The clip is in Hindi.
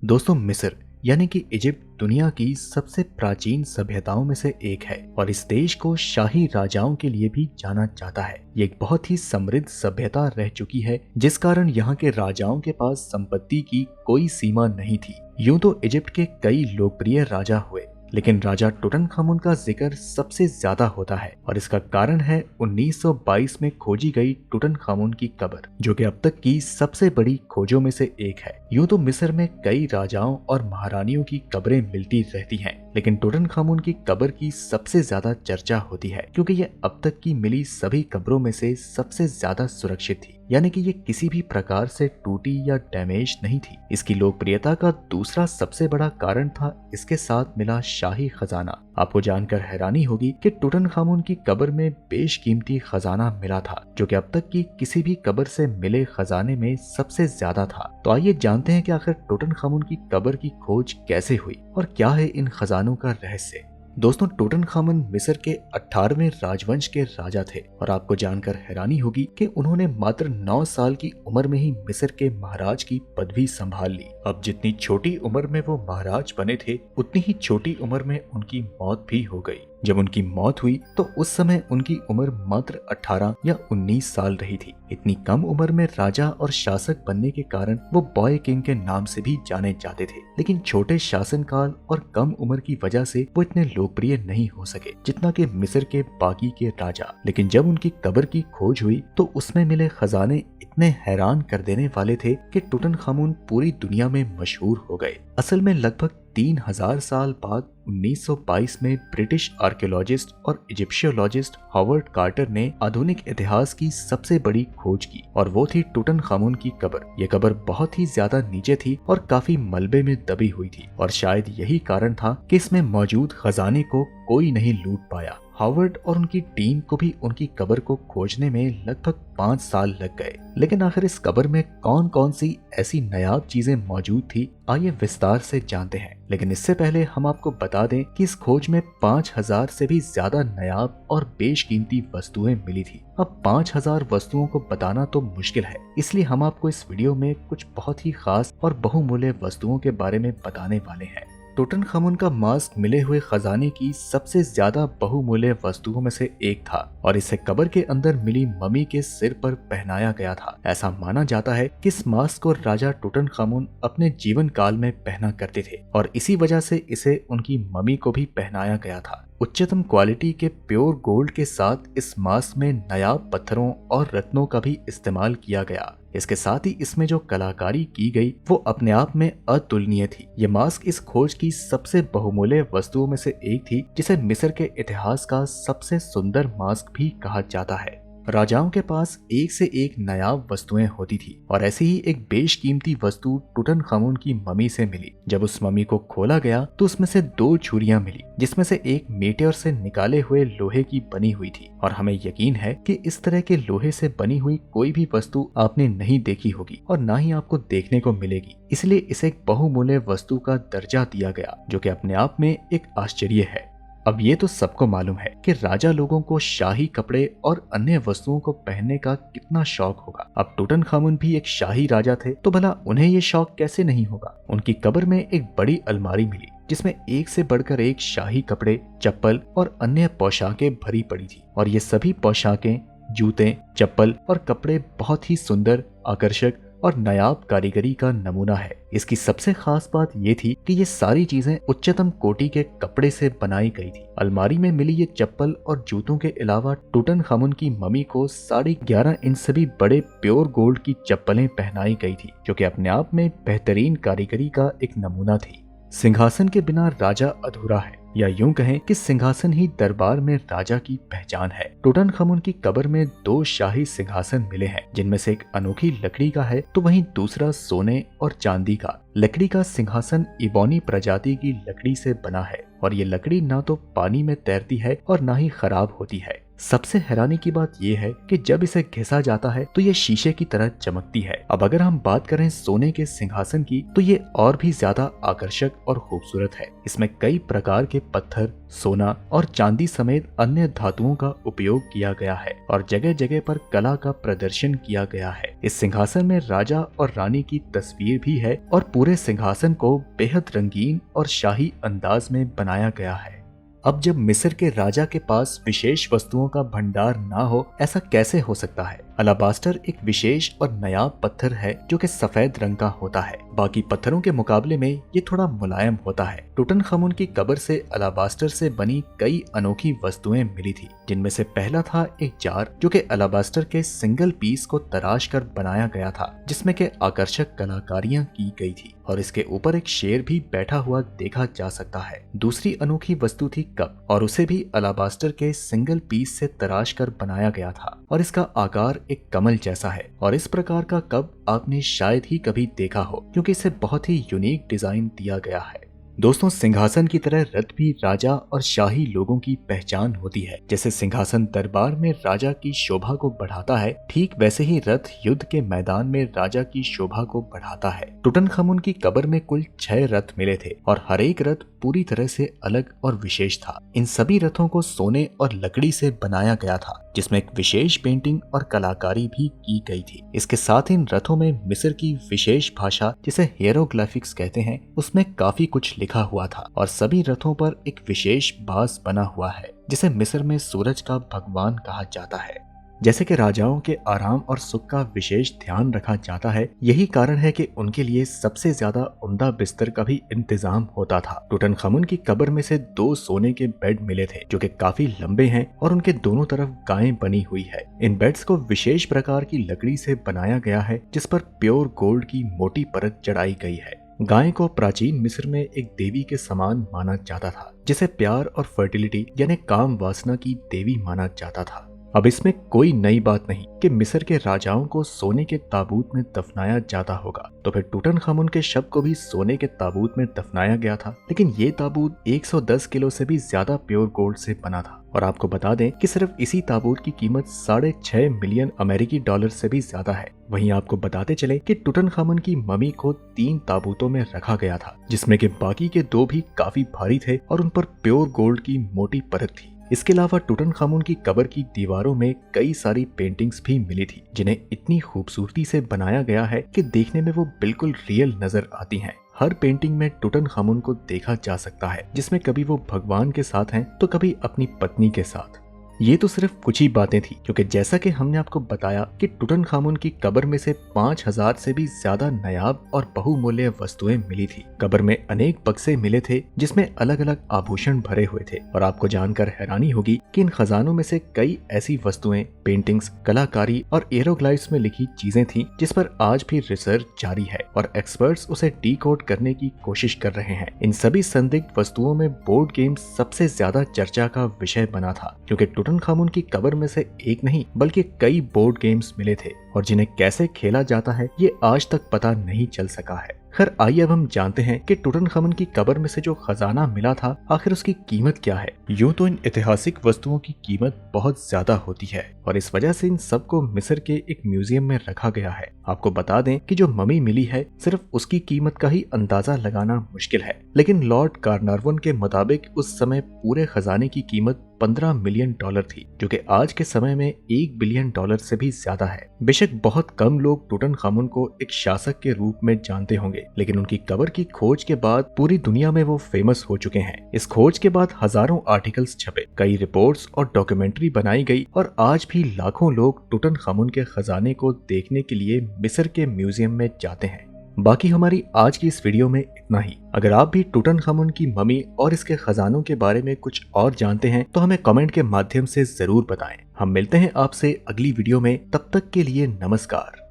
दोस्तों, मिस्र यानी कि इजिप्ट दुनिया की सबसे प्राचीन सभ्यताओं में से एक है और इस देश को शाही राजाओं के लिए भी जाना जाता है। ये एक बहुत ही समृद्ध सभ्यता रह चुकी है, जिस कारण यहाँ के राजाओं के पास संपत्ति की कोई सीमा नहीं थी। यूं तो इजिप्ट के कई लोकप्रिय राजा हुए, लेकिन राजा टुटनखामुन का जिक्र सबसे ज्यादा होता है और इसका कारण है 1922 में खोजी गई टुटनखामुन की कब्र, जो कि अब तक की सबसे बड़ी खोजों में से एक है। यूं तो मिस्र में कई राजाओं और महारानियों की कब्रें मिलती रहती हैं, लेकिन टुटनखामुन की कब्र की सबसे ज्यादा चर्चा होती है क्योंकि ये अब तक की मिली सभी कब्रों में से सबसे ज्यादा सुरक्षित थी, यानी कि ये किसी भी प्रकार से टूटी या डैमेज नहीं थी। इसकी लोकप्रियता का दूसरा सबसे बड़ा कारण था इसके साथ मिला शाही खजाना। आपको जानकर हैरानी होगी कि टुटनखामुन की कब्र में बेशकीमती खजाना मिला था, जो कि अब तक की किसी भी कब्र से मिले खजाने में सबसे ज्यादा था। तो आइए जानते हैं कि आखिर टुटनखामुन की कब्र की खोज कैसे हुई और क्या है इन खजानों का रहस्य। दोस्तों, टुटनखामुन मिस्र के 18वें राजवंश के राजा थे और आपको जानकर हैरानी होगी कि उन्होंने मात्र 9 साल की उम्र में ही मिस्र के महाराज की पदवी संभाल ली। अब जितनी छोटी उम्र में वो महाराज बने थे, उतनी ही छोटी उम्र में उनकी मौत भी हो गई। जब उनकी मौत हुई तो उस समय उनकी उम्र मात्र 18 या 19 साल रही थी। इतनी कम उम्र में राजा और शासक बनने के कारण वो बॉय किंग के नाम से भी जाने जाते थे, लेकिन छोटे शासनकाल और कम उम्र की वजह से वो इतने लोकप्रिय नहीं हो सके जितना कि मिस्र के बाकी के राजा। लेकिन जब उनकी कब्र की खोज हुई तो उसमें मिले खजाने इतने हैरान कर देने वाले थे कि टुटनखामुन पूरी दुनिया में मशहूर हो गए। असल में लगभग 3000 साल बाद 1922 में ब्रिटिश आर्कियोलॉजिस्ट और इजिप्शियोलॉजिस्ट हॉवर्ड कार्टर ने आधुनिक इतिहास की सबसे बड़ी खोज की और वो थी टुटनखामुन की कब्र। ये कब्र बहुत ही ज्यादा नीचे थी और काफी मलबे में दबी हुई थी और शायद यही कारण था कि इसमें मौजूद खजाने को कोई नहीं लूट पाया। हॉवर्ड और उनकी टीम को भी उनकी कब्र को खोजने में लगभग 5 साल लग गए, लेकिन आखिर इस कब्र में कौन कौन सी ऐसी नायाब चीजें मौजूद थी, आइए विस्तार से जानते हैं। लेकिन इससे पहले हम आपको बता दें कि इस खोज में 5000 से भी ज्यादा नायाब और बेशकीमती वस्तुएं मिली थी। अब 5000 वस्तुओं को बताना तो मुश्किल है, इसलिए हम आपको इस वीडियो में कुछ बहुत ही खास और बहुमूल्य वस्तुओं के बारे में बताने वाले हैं। टुटनखामुन का मास्क मिले हुए खजाने की सबसे ज्यादा बहुमूल्य वस्तुओं में से एक था और इसे कब्र के अंदर मिली मम्मी के सिर पर पहनाया गया था। ऐसा माना जाता है कि इस मास्क को राजा टुटनखामुन अपने जीवन काल में पहना करते थे और इसी वजह से इसे उनकी मम्मी को भी पहनाया गया था। उच्चतम क्वालिटी के प्योर गोल्ड के साथ इस मास्क में नायाब पत्थरों और रत्नों का भी इस्तेमाल किया गया। इसके साथ ही इसमें जो कलाकारी की गई वो अपने आप में अतुलनीय थी। ये मास्क इस खोज की सबसे बहुमूल्य वस्तुओं में से एक थी, जिसे मिस्र के इतिहास का सबसे सुंदर मास्क भी कहा जाता है। राजाओं के पास एक से एक नायाब वस्तुएं होती थी और ऐसी ही एक बेशकीमती वस्तु टुटनखामुन की मम्मी से मिली। जब उस मम्मी को खोला गया तो उसमें से 2 छुरियां मिली, जिसमें से एक मेटेओर से निकाले हुए लोहे की बनी हुई थी और हमें यकीन है कि इस तरह के लोहे से बनी हुई कोई भी वस्तु आपने नहीं देखी होगी और ना ही आपको देखने को मिलेगी, इसलिए इसे एक बहुमूल्य वस्तु का दर्जा दिया गया, जो कि अपने आप में एक आश्चर्य है। अब ये तो सबको मालूम है कि राजा लोगों को शाही कपड़े और अन्य वस्तुओं को पहनने का कितना शौक होगा। अब टुटनखामुन भी एक शाही राजा थे, तो भला उन्हें ये शौक कैसे नहीं होगा। उनकी कब्र में एक बड़ी अलमारी मिली जिसमें एक से बढ़कर एक शाही कपड़े, चप्पल और अन्य पोशाकें भरी पड़ी थी और ये सभी पोशाकें, जूते, चप्पल और कपड़े बहुत ही सुंदर, आकर्षक और नायाब कारीगरी का नमूना है। इसकी सबसे खास बात ये थी कि ये सारी चीजें उच्चतम कोटि के कपड़े से बनाई गई थी। अलमारी में मिली ये चप्पल और जूतों के अलावा टुटनखामुन की मम्मी को 11.5 इंच से भी बड़े प्योर गोल्ड की चप्पलें पहनाई गई थी, जो कि अपने आप में बेहतरीन कारीगरी का एक नमूना थी। सिंहासन के बिना राजा अधूरा है, या यूं कहें कि सिंहासन ही दरबार में राजा की पहचान है। टुटनखामुन की कब्र में 2 शाही सिंहासन मिले हैं, जिनमें से एक अनोखी लकड़ी का है तो वहीं दूसरा सोने और चांदी का। लकड़ी का सिंहासन इबोनी प्रजाति की लकड़ी से बना है और ये लकड़ी ना तो पानी में तैरती है और ना ही खराब होती है। सबसे हैरानी की बात यह है कि जब इसे घिसा जाता है तो ये शीशे की तरह चमकती है। अब अगर हम बात करें सोने के सिंहासन की तो ये और भी ज्यादा आकर्षक और खूबसूरत है। इसमें कई प्रकार के पत्थर, सोना और चांदी समेत अन्य धातुओं का उपयोग किया गया है और जगह जगह पर कला का प्रदर्शन किया गया है। इस सिंहासन में राजा और रानी की तस्वीर भी है और पूरे सिंहासन को बेहद रंगीन और शाही अंदाज में बनाया गया है। अब जब मिस्र के राजा के पास विशेष वस्तुओं का भंडार ना हो, ऐसा कैसे हो सकता है? अलाबास्टर एक विशेष और नायाब पत्थर है जो कि सफेद रंग का होता है। बाकी पत्थरों के मुकाबले में ये थोड़ा मुलायम होता है। टूटनखामुन की कब्र से अलाबास्टर से बनी कई अनोखी वस्तुएं मिली थी, जिनमें से पहला था एक जार जो कि अलाबास्टर के सिंगल पीस को तराश कर बनाया गया था, जिसमें के आकर्षक कलाकारियां की गई थी और इसके ऊपर एक शेर भी बैठा हुआ देखा जा सकता है। दूसरी अनोखी वस्तु थी कप और उसे भी अलाबास्टर के सिंगल पीस से तराश कर बनाया गया था और इसका आकार एक कमल जैसा है और इस प्रकार का कप आपने शायद ही कभी देखा हो क्योंकि इसे बहुत ही यूनिक डिजाइन दिया गया है। दोस्तों, सिंहासन की तरह रथ भी राजा और शाही लोगों की पहचान होती है। जैसे सिंहासन दरबार में राजा की शोभा को बढ़ाता है, ठीक वैसे ही रथ युद्ध के मैदान में राजा की शोभा को बढ़ाता है। टूटनखामुन की कब्र में कुल 6 रथ मिले थे और हर एक रथ पूरी तरह से अलग और विशेष था। इन सभी रथों को सोने और लकड़ी से बनाया गया था, जिसमें एक विशेष पेंटिंग और कलाकारी भी की गई थी। इसके साथ इन रथों में मिस्र की विशेष भाषा जिसे हिएरोग्लिफिक्स कहते हैं, उसमें काफी कुछ लिखा हुआ था और सभी रथों पर एक विशेष बाज बना हुआ है जिसे मिस्र में सूरज का भगवान कहा जाता है। जैसे कि राजाओं के आराम और सुख का विशेष ध्यान रखा जाता है, यही कारण है कि उनके लिए सबसे ज्यादा उम्दा बिस्तर का भी इंतजाम होता था। टूटनखामुन की कब्र में से 2 सोने के बेड मिले थे जो कि काफी लंबे हैं और उनके दोनों तरफ गायें बनी हुई है। इन बेड्स को विशेष प्रकार की लकड़ी से बनाया गया है जिस पर प्योर गोल्ड की मोटी परत चढ़ाई गई है। गाय को प्राचीन मिस्र में एक देवी के समान माना जाता था, जिसे प्यार और फर्टिलिटी यानी काम वासना की देवी माना जाता था। अब इसमें कोई नई बात नहीं कि मिस्र के राजाओं को सोने के ताबूत में दफनाया जाता होगा, तो फिर टूटनखामुन के शव को भी सोने के ताबूत में दफनाया गया था। लेकिन ये ताबूत 110 किलो से भी ज्यादा प्योर गोल्ड से बना था और आपको बता दें कि सिर्फ इसी ताबूत की कीमत 6.5 मिलियन अमेरिकी डॉलर से भी ज्यादा है। वहीं आपको बताते चले कि टूटनखामुन की मम्मी को 3 ताबूतों में रखा गया था, जिसमें कि बाकी के 2 भी काफी भारी थे और उन पर प्योर गोल्ड की मोटी परत थी। इसके अलावा टूटनखामुन की कब्र की दीवारों में कई सारी पेंटिंग्स भी मिली थी, जिन्हें इतनी खूबसूरती से बनाया गया है कि देखने में वो बिल्कुल रियल नजर आती हैं। हर पेंटिंग में टूटनखामुन को देखा जा सकता है, जिसमें कभी वो भगवान के साथ हैं तो कभी अपनी पत्नी के साथ। ये तो सिर्फ कुछ ही बातें थी, क्योंकि जैसा कि हमने आपको बताया कि टूटनखामुन की कब्र में से 5000 से भी ज्यादा नायाब और बहुमूल्य वस्तुएं मिली थी। कब्र में अनेक बक्से मिले थे जिसमें अलग अलग आभूषण भरे हुए थे और आपको जानकर हैरानी होगी कि इन खजानों में से कई ऐसी वस्तुएं, पेंटिंग्स, कलाकारी और एरोग्लाइफ्स में लिखी चीजें थी जिस पर आज भी रिसर्च जारी है और एक्सपर्ट्स उसे डीकोड करने की कोशिश कर रहे हैं। इन सभी संदिग्ध वस्तुओं में बोर्ड गेम सबसे ज्यादा चर्चा का विषय बना था, क्योंकि टूटनखामुन की कब्र में से एक नहीं बल्कि कई बोर्ड गेम्स मिले थे और जिन्हें कैसे खेला जाता है ये आज तक पता नहीं चल सका है। खैर, आइए अब हम जानते हैं कि टूटनखामुन की कब्र में से जो खजाना मिला था आखिर उसकी कीमत क्या है। यूं तो इन ऐतिहासिक वस्तुओं की कीमत बहुत ज्यादा होती है और इस वजह से इन सबको मिस्र के एक म्यूजियम में रखा गया है। आपको बता दें कि जो मम्मी मिली है सिर्फ उसकी कीमत का ही अंदाजा लगाना मुश्किल है, लेकिन लॉर्ड कार्नारवन के मुताबिक उस समय पूरे खजाने की कीमत 15 मिलियन डॉलर थी, जो कि आज के समय में 1 बिलियन डॉलर से भी ज्यादा है। बेशक बहुत कम लोग टूटनखामुन को एक शासक के रूप में जानते होंगे, लेकिन उनकी कब्र की खोज के बाद पूरी दुनिया में वो फेमस हो चुके हैं। इस खोज के बाद हजारों आर्टिकल्स छपे, कई रिपोर्ट्स और डॉक्यूमेंट्री बनाई गई और आज भी लाखों लोग टूटनखामुन के खजाने को देखने के लिए मिस्र के म्यूजियम में जाते हैं। बाकी हमारी आज की इस वीडियो में इतना ही। अगर आप भी टूटनखामुन की मम्मी और इसके खजानों के बारे में कुछ और जानते हैं तो हमें कमेंट के माध्यम से जरूर बताएं। हम मिलते हैं आपसे अगली वीडियो में, तब तक के लिए नमस्कार।